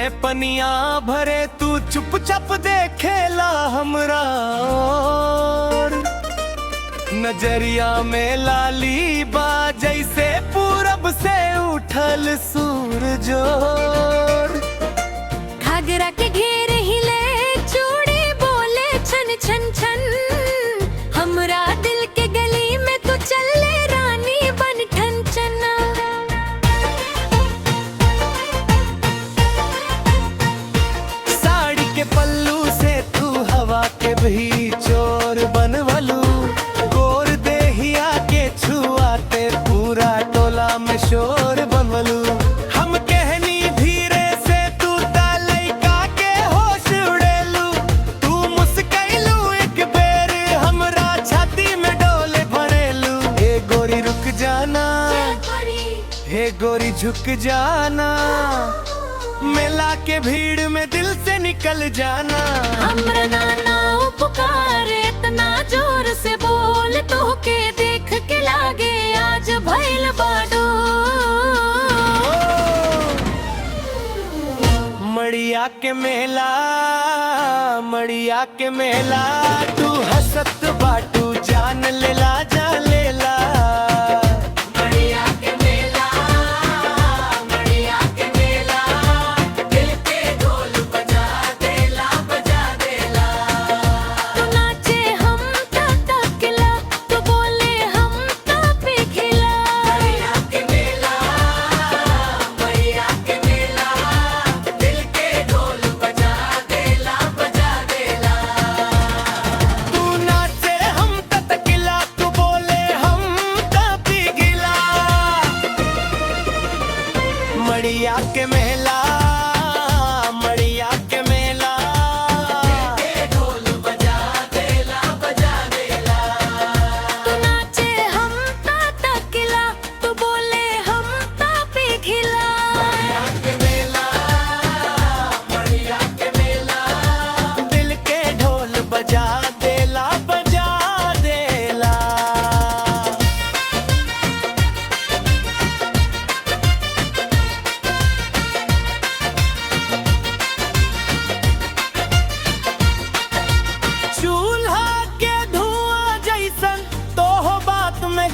में पनिया भरे तू चुपचाप देखेला हमरा और नजरिया में लाली बा जैसे पूरब से उठल सूरज। घाघरा के घेर हिले चूड़ी बोले छन छन छन, हमरा दिल के गली में तू चले रानी बन ठन चना। साड़ी के पल्लू से तू हवा के भी चोर बनवलू, गोर देहिया के छुआते पूरा टोला में शोर बनवलू। हम कहनी धीरे से तू लइका के होश उड़ेलू, तू मुस्कैलू एक बेर हमरा छाती में डोले भरेलू। हे गोरी रुक जाना, हे गोरी झुक जाना, मेला के भीड़ में दिल से निकल जाना। हमरा नाना पुकार इतना जोर से बोल तो के देख के लागे आज भइल बाडो। मड़िया के मेला, मड़िया के मेला, तू हंसत बाटू जान लेला जा लेला। मड़िया के मेला, मड़िया के मेला, ढोल बजा देला बजा देला। तू नाचे हम तकिला, तू बोले हम पे खिला। मड़िया के मेला, मड़िया के मेला, दिल के ढोल बजा देला बजा देला।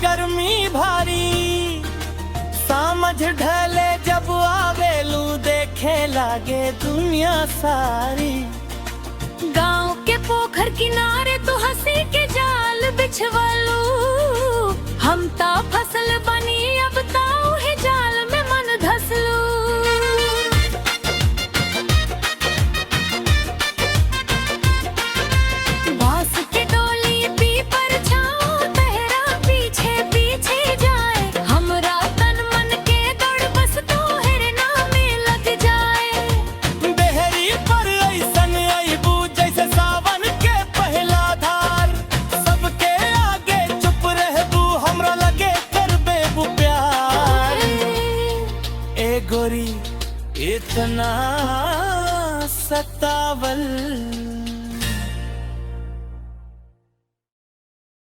गर्मी भारी समझ ढले जब आवेलू देखे लागे दुनिया सारी। गांव के पोखर किनारे तो हंसी के जाल बिछवालू, हम ता फसल बनी अब ताऊ है जाल में मन धसलू। बांस के डोली पीपर छाओ तेरा पीछे पीछे जाए, हमरा तन मन के दौड़ बस तो हिरना में लग जाए। बेहरी पर ऐसन अइबू जैसे सावन के पहला धार, सबके आगे चुप रहबू हमरा लगे करबे बू प्यार। ए गोरी इतना सतावल